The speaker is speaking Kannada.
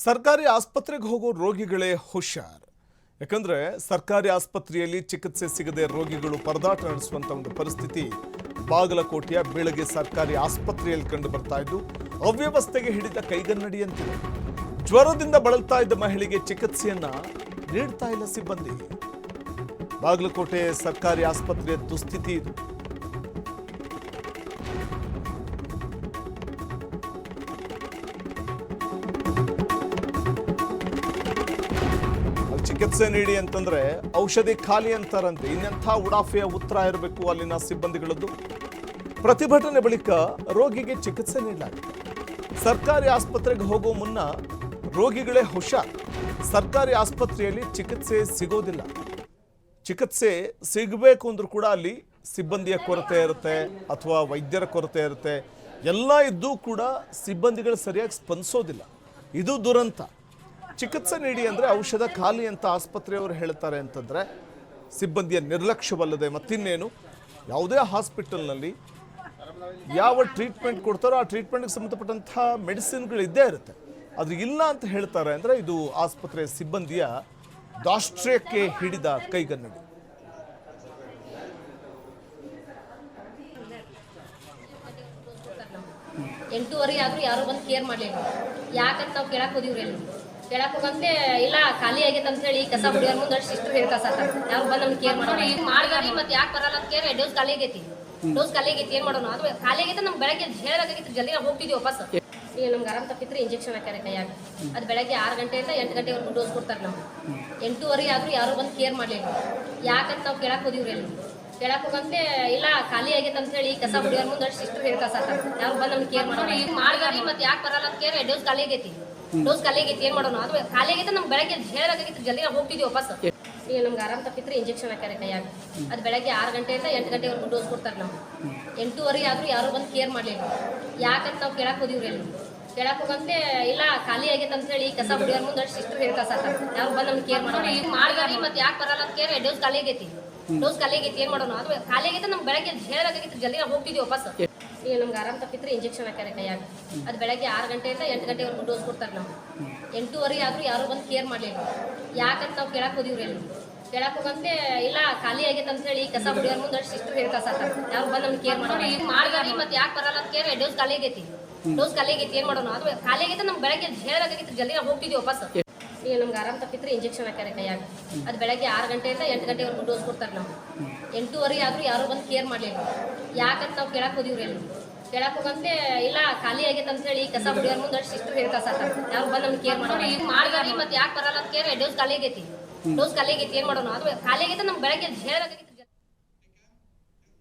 ಸರ್ಕಾರಿ ಆಸ್ಪತ್ರೆಗೆ ಹೋಗೋ ರೋಗಿಗಳೇ ಹುಷಾರ್. ಯಾಕಂದ್ರೆ ಸರ್ಕಾರಿ ಆಸ್ಪತ್ರೆಯಲ್ಲಿ ಚಿಕಿತ್ಸೆ ಸಿಗದೆ ರೋಗಿಗಳು ಪರದಾಟ ನಡೆಸುವಂತ ಒಂದು ಪರಿಸ್ಥಿತಿ ಬಾಗಲಕೋಟೆಯ ಬೀಳಗಿ ಸರ್ಕಾರಿ ಆಸ್ಪತ್ರೆಯಲ್ಲಿ ಕಂಡು ಬರ್ತಾ ಇದ್ದು ಅವ್ಯವಸ್ಥೆಗೆ ಹಿಡಿದ ಕೈಗನ್ನಡಿಯಂತಿದೆ. ಜ್ವರದಿಂದ ಬಳಲ್ತಾ ಇದ್ದ ಮಹಿಳೆಗೆ ಚಿಕಿತ್ಸೆಯನ್ನ ನೀಡ್ತಾ ಇಲ್ಲ ಸಿಬ್ಬಂದಿ. ಬಾಗಲಕೋಟೆ ಸರ್ಕಾರಿ ಆಸ್ಪತ್ರೆಯ ದುಸ್ಥಿತಿ ಇದು. ಚಿಕಿತ್ಸೆ ನೀಡಿ ಅಂತಂದ್ರೆ ಔಷಧಿ ಖಾಲಿ ಅಂತಾರಂತೆ. ಇನ್ನೆಂಥ ಉಡಾಫೆಯ ಉತ್ತರ ಇರಬೇಕು ಅಲ್ಲಿನ ಸಿಬ್ಬಂದಿಗಳದ್ದು. ಪ್ರತಿಭಟನೆ ಬಳಿಕ ರೋಗಿಗೆ ಚಿಕಿತ್ಸೆ ನೀಡಲಾಗಿದೆ. ಸರ್ಕಾರಿ ಆಸ್ಪತ್ರೆಗೆ ಹೋಗೋ ಮುನ್ನ ರೋಗಿಗಳೇ ಹುಷಾರ್. ಸರ್ಕಾರಿ ಆಸ್ಪತ್ರೆಯಲ್ಲಿ ಚಿಕಿತ್ಸೆ ಸಿಗೋದಿಲ್ಲ. ಚಿಕಿತ್ಸೆ ಸಿಗಬೇಕು ಅಂದ್ರೂ ಕೂಡ ಅಲ್ಲಿ ಸಿಬ್ಬಂದಿಯ ಕೊರತೆ ಇರುತ್ತೆ ಅಥವಾ ವೈದ್ಯರ ಕೊರತೆ ಇರುತ್ತೆ. ಎಲ್ಲ ಇದ್ದೂ ಕೂಡ ಸಿಬ್ಬಂದಿಗಳು ಸರಿಯಾಗಿ ಸ್ಪಂದಿಸೋದಿಲ್ಲ. ಇದು ದುರಂತ. ಚಿಕಿತ್ಸೆ ನೀಡಿ ಅಂದರೆ ಔಷಧ ಖಾಲಿ ಅಂತ ಆಸ್ಪತ್ರೆಯವರು ಹೇಳ್ತಾರೆ ಅಂತಂದರೆ ಸಿಬ್ಬಂದಿಯ ನಿರ್ಲಕ್ಷ್ಯವಲ್ಲದೆ ಮತ್ತಿನ್ನೇನು. ಯಾವುದೇ ಹಾಸ್ಪಿಟಲ್ನಲ್ಲಿ ಯಾವ ಟ್ರೀಟ್ಮೆಂಟ್ ಕೊಡ್ತಾರೋ ಆ ಟ್ರೀಟ್ಮೆಂಟ್ಗೆ ಸಂಬಂಧಪಟ್ಟಂಥ ಮೆಡಿಸಿನ್ಗಳು ಇದ್ದೇ ಇರುತ್ತೆ. ಅದು ಇಲ್ಲ ಅಂತ ಹೇಳ್ತಾರೆ ಅಂದರೆ ಇದು ಆಸ್ಪತ್ರೆಯ ಸಿಬ್ಬಂದಿಯ ದಾಷ್ಟ್ರ್ಯಕ್ಕೆ ಹಿಡಿದ ಕೈಗನ್ನಡಿ. ಎಂಟೂವರೆ ಆದ್ರೂ ಯಾರು ಬಂದು ಕೇರ್ ಮಾಡಲಿಲ್ಲ. ಯಾಕಂತ ನಾವು ಕೇಳಕ್ಕೆ ಹೋದಿವ್ರಿ ಅಲ್ಲಿ ಕೇಳಕ್ಕೆ ಹೋಗಂತೆ ಇಲ್ಲ ಖಾಲಿ ಆಗೈತೆ ಅಂತ ಹೇಳಿ ಕಸ ಹುಡುಗರ ಮುಂದೆ ಸಿಸ್ಟರ್ ಹೇಳ್ತಾ ಸಾಕ ಯಾರು ಬಂದು ನಮ್ಗೆ ಕೇರ್ ಮಾಡೋಣ. ಈಗ ಮಾಡಿದ್ರಿ ಮತ್ತೆ ಯಾಕೆ ಬರಲ್ಲ ಅಂತ ಕೇಳಿ ಡೋಸ್ ಖಾಲಿ ಆಗೈತಿ ಏನು ಮಾಡೋಣ. ಅದು ಖಾಲಿ ಆಗೈತೆ ನಮ್ಗೆ ಬೆಳಗ್ಗೆ ಹೇಳಬೇಕಾಗಿತ್ತು, ಜಲ್ದಿ ನಾವು ಹೋಗ್ತಿದ್ವಿ ವಾಪಸ್. ಈಗ ನಮ್ಗೆ ಆರಾಮ್ ತಪ್ಪಿದ್ರೆ ಇಂಜೆಕ್ಷನ್ ಹಾಕ್ಯಾರೆ ಕೈಯಾಗ. ಅದು ಬೆಳಗ್ಗೆ 6 ಗಂಟೆಯಿಂದ 8 ಗಂಟೆವರೆಗೂ ಡೋಸ್ ಕೊಡ್ತಾರೆ. ನಾವು ಎಂಟೂವರೆ ಆದ್ರೂ ಯಾರು ಬಂದು ಕೇರ್ ಮಾಡಲಿಲ್ಲ. ಯಾಕಂತ ನಾವು ಕೇಳಕ್ಕೆ ಹೋದಿವ್ರಿ ಅಲ್ಲಿ ಕೇಳಕ್ಕೆ ಹೋಗಂತೆ ಇಲ್ಲ ಖಾಲಿ ಆಗೈತೆ ಅಂತ ಹೇಳಿ ಕಸ ಹುಡುಗರ ಮುಂದೆ ಸಿಸ್ಟರ್ ಹೇಳ್ತಾ ಸಾಕ ಯಾರು ಬಂದು ನಮ್ಗೆ ಕೇರ್ ಮಾಡೋಣ. ಈಗ ಮಾಡಿದ್ರಿ ಮತ್ತೆ ಯಾಕೆ ಬರಲ್ಲ ಅಂತ ಕೇಳಿ ಡೋಸ್ ಖಾಲಿ ಆಗೈತಿ ಏನು ಮಾಡೋಣ. ಅದು ಖಾಲಿ ಆಗೈತೆ ನಮ್ಗೆ ಬೆಳಗ್ಗೆ ಹೇಳಬೇಕಾಗಿತ್ತು, ಜಲ್ದಿ ನಾವು ಹೋಗ್ತಿದ್ವಿ ವಾಪಸ್. ಈಗ ನಮ್ಗೆ ಆರಾಮ್ ತಪ್ಪಿದ್ರೆ ಇಂಜೆಕ್ಷನ್ ಹಾಕ್ಯಾರೆ ಕೈಯಾಗ. ಅದು ಬೆಳಗ್ಗೆ 6 ಗಂಟೆಯಿಂದ 8 ಗಂಟೆವರೆಗೂ ಡೋಸ್ ಕೊಡ್ತಾರೆ. ನಾವು ಎಂಟೂವರೆ ಆದ್ರೂ ಯಾರು ಬಂದು ಕೇರ್ ಮಾಡಲಿಲ್ಲ. ಯಾಕಂತ ನಾವು ಕೇಳಕ್ಕೆ ಹೋದಿವ್ರಿ ಅಲ್ಲಿ ಕೇಳಕ್ಕೆ ಹೋಗಂತೆ ಇಲ್ಲ ಖಾಲಿ ಆಗೈತೆ ಅಂತ ಹೇಳಿ ಕಸ ಹುಡುಗರ ಮುಂದೆ ಸಿಸ್ಟರ್ ಹೇಳ್ತಾ ಸಾಕ ಯಾರು ಬಂದು ನಮ್ಗೆ ಕೇರ್ ಮಾಡೋಣ. ಈಗ ಮಾಡಿದ್ರಿ ಮತ್ತೆ ಯಾಕೆ ಬರಲ್ಲ ಅಂತ ಕೇಳಿ ಡೋಸ್ ಖಾಲಿ ಆಗೈತಿ ಏನು ಮಾಡೋಣ. ಅದು ಖಾಲಿ ಆಗೈತೆ ನಮ್ಗೆ ಬೆಳಗ್ಗೆ ಹೇಳಬೇಕಾಗಿತ್ತು, ಜಲ್ದಿ ನಾವು ಹೋಗ್ತಿದ್ವಿ ವಾಪಸ್. ಈಗ ನಮ್ಗೆ ಆರಾಮ್ ತಪ್ಪಿದ್ರೆ ಇಂಜೆಕ್ಷನ್ ಹಾಕ್ಯಾರೆ ಕೈಯಾಗ. ಅದು ಬೆಳಗ್ಗೆ 6 ಗಂಟೆಯಿಂದ 8 ಗಂಟೆವರೆಗೂ ಡೋಸ್ ಕೊಡ್ತಾರೆ. ನಾವು ಎಂಟೂವರೆ ಆದ್ರೂ ಯಾರು ಬಂದು ಕೇರ್ ಮಾಡಲಿಲ್ಲ. ಯಾಕಂತ ನಾವು ಕೇಳಕ್ಕೆ ಹೋದಿವ್ರಿ ಅಲ್ಲಿ ಕೇಳಕ್ಕೆ ಹೋಗಂತೆ ಇಲ್ಲ ಖಾಲಿ ಆಗೈತೆ ಅಂತ ಹೇಳಿ ಕಸ ಹುಡುಗರ ಮುಂದೆ ಸಿಸ್ಟರ್ ಹೇಳ್ತಾ ಸಾಕ ಯಾರು ಬಂದು ನಮ್ಗೆ ಕೇರ್ ಮಾಡೋಣ. ಈಗ ಮಾಡಿದ್ರಿ ಮತ್ತೆ ಯಾಕೆ ಬರಲ್ಲ ಅಂತ ಕೇಳಿ ಡೋಸ್ ಖಾಲಿ ಆಗೈತಿ ಏನು ಮಾಡೋಣ. ಅದು ಖಾಲಿ ಆಗೈತೆ ನಮ್ಗೆ ಬೆಳಗ್ಗೆ ಹೇಳಬೇಕಾಗಿತ್ತು, ಜಲ್ದಿ ನಾವು ಹೋಗ್ತಿದ್ವಿ ವಾಪಸ್. ಈಗ ನಮ್ಗೆ ಆರಾಮ್ ತಪ್ಪಿದ್ರೆ ಇಂಜೆಕ್ಷನ್ ಹಾಕ್ಯಾರೆ ಕೈಯಾಗ. ಅದು ಬೆಳಗ್ಗೆ 6 ಗಂಟೆಯಿಂದ 8 ಗಂಟೆವರೆಗೂ ಡೋಸ್ ಕೊಡ್ತಾರೆ. ನಾವು ಎಂಟೂವರೆ ಆದ್ರೂ ಯಾರು ಬಂದು ಕೇರ್ ಮಾಡಲಿಲ್ಲ. ಯಾಕಂತ ನಾವು ಕೇಳಕ್ಕೆ ಹೋದಿವ್ರಿ ಅಲ್ಲಿ ಕೇಳಕ್ಕೆ ಹೋಗಂತೆ ಇಲ್ಲ ಖಾಲಿ ಆಗೈತೆ ಅಂತ ಹೇಳಿ ಕಸ ಹುಡುಗರ ಮುಂದೆ ಸಿಸ್ಟರ್ ಹೇಳ್ತಾ ಸಾಕ ಯಾರು ಬಂದು ನಮ್ಗೆ ಕೇರ್ ಮಾಡೋಣ. ಈಗ ಮಾಡಿದ್ರಿ ಮತ್ತೆ ಯಾಕೆ ಬರಲ್ಲ ಅಂತ ಕೇಳಿ ಡೋಸ್ ಖಾಲಿ ಆಗೈತಿ ಏನು ಮಾಡೋಣ. ಅದು ಖಾಲಿ ಆಗೈತೆ ನಮ್ಗೆ ಬೆಳಗ್ಗೆ ಹೇಳಬೇಕಾಗಿತ್ತು.